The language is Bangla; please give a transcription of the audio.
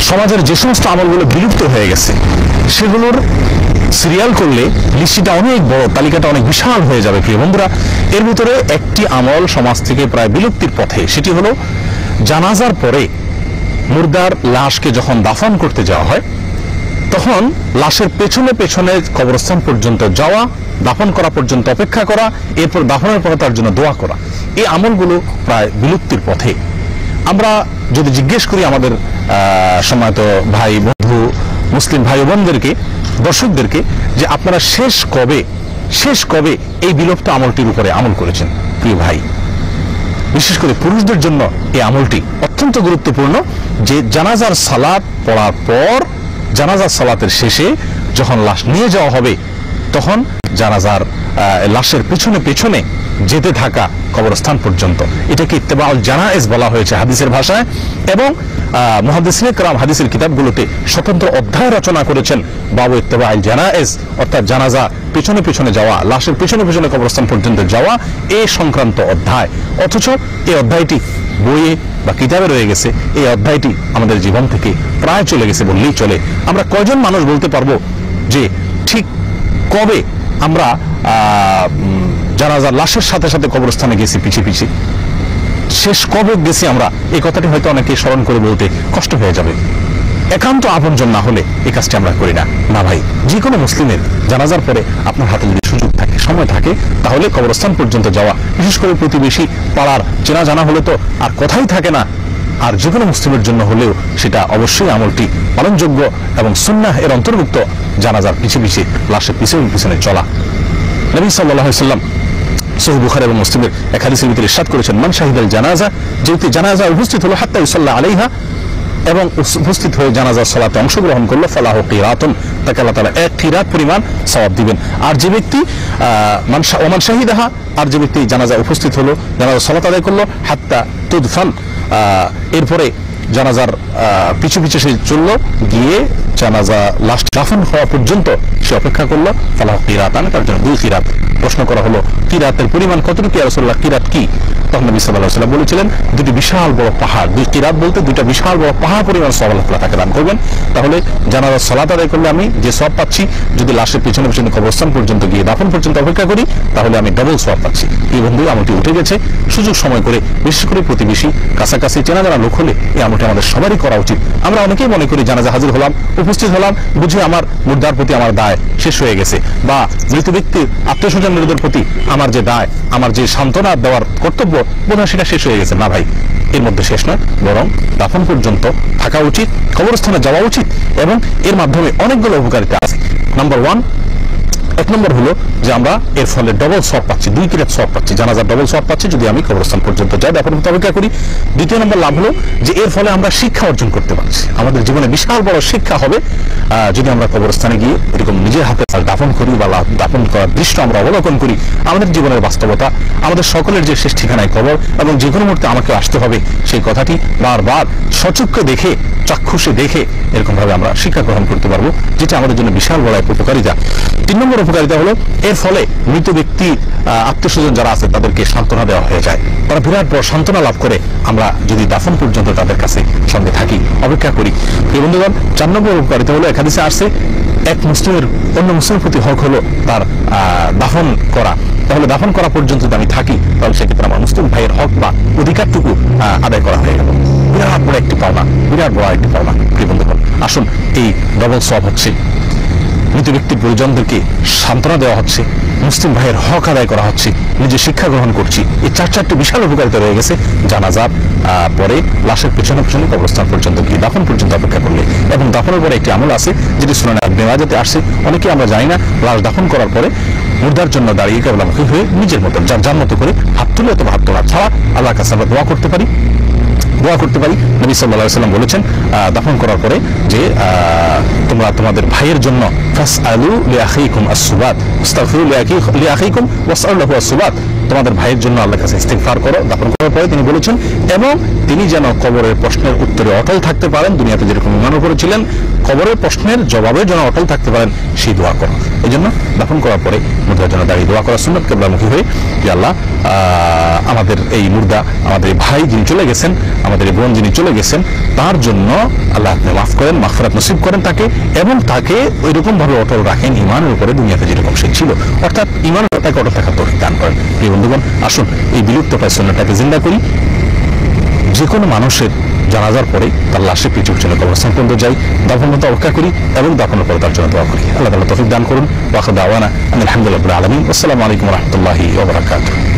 সমাজের যে সমস্ত আমলগুলো বিলুপ্ত হয়ে গেছে সেগুলোর সিরিয়াল করলে লিস্টটা অনেক বড়, তালিকাটা অনেক বিশাল হয়ে যাবে প্রিয় বন্ধুরা। এর ভিতরে একটি আমল সমাজ থেকে প্রায় বিলুপ্তির পথে, সেটি হলো জানাজার পরে মুর্দার লাশকে যখন দাফন করতে যাওয়া হয় তখন লাশের পেছনে পেছনে কবরস্থান পর্যন্ত যাওয়া, দাফন করা পর্যন্ত অপেক্ষা করা, এরপর দাফনের পরে তার জন্য দোয়া করা, এই আমলগুলো প্রায় বিলুপ্তির পথে। আমরা যদি জিজ্ঞেস করি আমাদের সম্মানিত ভাই বন্ধু মুসলিম ভাই বোনদেরকে, দর্শকদেরকে, যে আপনারা শেষ কবে এই বিলুপ্ত আমলটির উপরে আমল করেছেন, প্রিয় ভাই, বিশেষ করে পুরুষদের জন্য এই আমলটি অত্যন্ত গুরুত্বপূর্ণ। যে জানাজার সালাত পড়ার পর, জানাজার সালাতের শেষে যখন লাশ নিয়ে যাওয়া হবে তখন জানাজার লাশের পেছনে পেছনে যেতে থাকা কবরস্থান পর্যন্ত, এটাকে ইত্তেবাউল জানায়েজ বলা হয়েছে হাদিসের ভাষায়। এবং মুহাদ্দিসিনে কেরাম হাদিসের কিতাবগুলোতে স্বতন্ত্র অধ্যায় রচনা করেছেন বাবু ইত্তেবাউল জানায়েজ, অর্থাৎ জানাজা পেছনে পেছনে যাওয়া, লাশের পেছনে পেছনে কবরস্থান পর্যন্ত যাওয়া, এই সংক্রান্ত অধ্যায়। অথচ এই অধ্যায়টি বইয়ে বা কিতাবে রয়ে গেছে, এই অধ্যায়টি আমাদের জীবন থেকে প্রায় চলে গেছে বললেই চলে। আমরা কয়জন মানুষ বলতে পারবো যে ঠিক কবে আমরা জানাজার লাশের সাথে সাথে কবরস্থানে গেছি পিছিয়ে পিছিয়ে, শেষ কবে গেছি আমরা, এই কথাটি হয়তো অনেকে স্মরণ করে বলতে কষ্ট হয়ে যাবে। একান্ত আপনজন না হলে এই কাজটি আমরা করি না। না ভাই, যে কোনো মুসলিমের জানাজার পরে আপনার হাতে যদি সুযোগ থাকে, সময় থাকে, তাহলে কবরস্থান পর্যন্ত যাওয়া, বিশেষ করে প্রতিবেশী পাড়ার চেনা জানা হলে তো আর কথাই থাকে না। আর যে কোনো মুসলিমের জন্য হলেও সেটা অবশ্যই আমলটি পালনযোগ্য এবং সুন্নাহ এর অন্তর্ভুক্ত, জানাজার পিছিয়ে পিছিয়ে লাশের পিছনে পিছনে চলা। নবী সাল্লাল্লাহু আলাইহি ওয়াসাল্লাম সহিহ বুখারী এবং মুসলিমের এক হাদিসের ভিতরে ইরশাদ করেছেন, মান শাহিদাল জানাজা, যে ব্যক্তি জানাজা উপস্থিত হলো, হাত্তা ইউসাল্লা আলাইহা, এবং উপস্থিত হয়ে জানাজার সালাতে অংশগ্রহণ করলো, ফালাহু কিরাতুন, তাকে আল্লাহ তাআলা এক কিরাত পরিমাণ সওয়াব দিবেন। আর যে ব্যক্তি ওমান শাহিদাহা, আর যে ব্যক্তি জানাজা উপস্থিত হলো, জানাজার সালাত আদায় করলো, হাত্তা তুদফান, এরপরে জানাজার পিছু পিছু সে চললো, গিয়ে জানাজা লাশ দাফন হওয়া পর্যন্ত সে অপেক্ষা করলো, ফালাহু কিরাতান, তার জন্য 2 কিরাত। প্রশ্ন করা হলো কিরাতের পরিমাণ কতটুকু ইয়া রাসূলুল্লাহ, কিরাত কি? তখন নবী সাল্লাল্লাহু আলাইহি ওয়াসাল্লাম বলেছিলেন, 2টি বিশাল বড় পাহাড়। 2 কিরাত বলতে 2টা বিশাল বড় পাহাড় পরিমাণ সওয়াব আল্লাহ তাআলা তাকে দান করবেন। তাহলে জানাজার সালাত আদায় করলে আমি যে সওয়াব পাচ্ছি, যদি লাশের পেছনে পেছনে কবরস্থান পর্যন্ত গিয়ে দাফন পর্যন্ত অপেক্ষা করি, তাহলে আমি ডাবল সওয়াব পাচ্ছি। এই বন্ধু আমলটি উঠে গেছে, সুযোগ সময় করে, বিশেষ করে প্রতিবেশী কাছাকাছি চেনা জানা লোক হলে এই আমলটি আমাদের সবারই করা উচিত। আমরা অনেকেই মনে করি জানাজা হাজির হলাম, উপস্থিত হলাম, বুঝি আমার মুর্দার প্রতি আমার দায় শেষ হয়ে গেছে, বা মৃত ব্যক্তির আত্মীয় স্বজনদের প্রতি আমার যে দায়, আমার যে সান্ত্বনা দেওয়ার কর্তব্য, বোধহয় সেটা শেষ হয়ে গেছে। না ভাই, এর মধ্যে শেষ নয়, বরং দাফন পর্যন্ত থাকা উচিত, কবরস্থানে যাওয়া উচিত, এবং এর মাধ্যমে অনেকগুলো উপকারিতা আছে। এক নম্বর হলো যে আমরা এর ফলে ডবল সওয়াব পাচ্ছি, 2 কিরাত সওয়াব পাচ্ছি, জানাজার ডবল সওয়াব পাচ্ছি যদি আমি কবরস্থান পর্যন্ত যাই, দাফন অপেক্ষা করি। দ্বিতীয় নম্বর লাভ হলো যে এর ফলে আমরা শিক্ষা অর্জন করতে পারছি। আমাদের জীবনে বিশাল বড় শিক্ষা হবে যদি আমরা কবরস্থানে গিয়ে এরকম নিজের হাতে দাফন করি বা দাফন করার দৃশ্য আমরা অবলোকন করি। আমাদের জীবনের বাস্তবতা, আমাদের সকলের যে শেষ ঠিকানায় কবর, এবং যে কোনো মুহূর্তে আমাকে আসতে হবে, সেই কথাটি বারবার সচক্ষে দেখে, চাক্ষুষে দেখে এরকম ভাবে আমরা শিক্ষা গ্রহণ করতে পারবো, যেটা আমাদের জন্য বিশাল বড় এক উপকারিতা। 3 নম্বর উপকারিতা হলো এর ফলে মৃত ব্যক্তি আত্মীয় স্বজন যারা আছে তাদেরকে সান্ত্বনা দেওয়া হয়ে যায়, তারা বিরাট বড় সান্ত্বনা লাভ করে, আমরা যদি দাফন পর্যন্ত তাদের কাছে সঙ্গে থাকি, অপেক্ষা করি। এই বন্ধুগণ, 4 নম্বর উপকারিতা হলো, এক হাদিসে আসছে, এক মুসলিমের অন্য মুসলিমের প্রতি হক হলো তার দাফন করা। তাহলে দাফন করা পর্যন্ত যদি আমি থাকি, তাহলে সেক্ষেত্রে আমার মুসলিম ভাইয়ের হক বা অধিকারটুকু আদায় করা হয়ে গেল। বিরাট বড় একটি পাওনা, বিরাট বড় একটি পাওনা। প্রিয় বন্ধুগণ, আসুন, এই ডবল সওয়াব হচ্ছে, মৃত ব্যক্তির পরিজনদেরকে সান্ত্বনা দেওয়া হচ্ছে, মুসলিম ভাইয়ের হক আদায় করা হচ্ছে, নিজে শিক্ষা গ্রহণ করছি। এই 4টি বিশাল উপকারিতা রয়ে গেছে জানাজার পরে লাশের পেছনে পেছনে কবরস্থান পর্যন্ত গিয়ে দাফন পর্যন্ত অপেক্ষা করলে। এবং দাফনের পরে একটি আমল আছে যেটি সুনানে ইবনে মাজাতে আসছে, অনেকে আমরা জানি না। লাশ দাফন করার পরে মুর্দার জন্য দাঁড়িয়ে কিবলামুখী হয়ে নিজের মতো, যার মতো করে হাত তুলে অথবা হাত তোলা ছাড়া আল্লাহর কাছে আমরা দোয়া করতে পারি। নবী সাল্লাল্লাহু আলাইহি ওয়াসাল্লাম বলেছেন দাফন করার পরে যে তোমরা তোমাদের ভাইয়ের জন্য ফাসআলু লিআখিকুম আস-সুবাত ইস্তাগফিরু লিআখিকুম ওয়াসআলু লাহু আস-সুবাত, তোমাদের ভাইয়ের জন্য আল্লাহর কাছে ইস্তিগফার করো। দাফন করার পরে তিনি বলেছেন, এবং তিনি যেন কবরের প্রশ্নের উত্তরে অটল থাকতে পারেন, দুনিয়াতে যেরকম ইমান করেছিলেন, কবরের প্রশ্নের জবাবে যেন অটল থাকতে পারেন, সেই দোয়া করো। এই জন্য দাফন করার পরে দেওয়ার জন্য দাঁড়িয়ে দোয়া করা সুন্নাত, কিবলামুখী হয়ে যে আল্লাহ আমাদের এই মুর্দা, আমাদের এই ভাই যিনি চলে গেছেন, আমাদের এই বোন যিনি চলে গেছেন, তার জন্য আল্লাহ আপনি মাফ করেন, মাগফিরাত নসিব করেন তাকে, এবং তাকে ওইরকম ভাবে অটল রাখেন ইমানের উপরে দুনিয়াতে যেরকম সে ছিল, অর্থাৎ ইমানের তাকে অটল থাকার তৌফিক দান করেন। প্রিয় বন্ধুগণ, আসুন এই বিলুপ্ত প্রায় সুন্নাতটাকে জিন্দা করি। যে কোনো মানুষের জানাজার পরে তার লাশে পৃথিবীর জন্য কবরস্থান পর্যন্ত যাই, দাফন মতো অপেক্ষা করি এবং দাফনের পরে তার জন্য দোয়া করি। আল্লাহ তাআলা তৌফিক দান করুন। ওয়া আখিরু দাওয়ানা আলহামদুলিল্লাহি রাব্বিল আলামিন। আসসালামু আলাইকুম ওয়া রাহমাতুল্লাহি ওয়া বারাকাতুহু।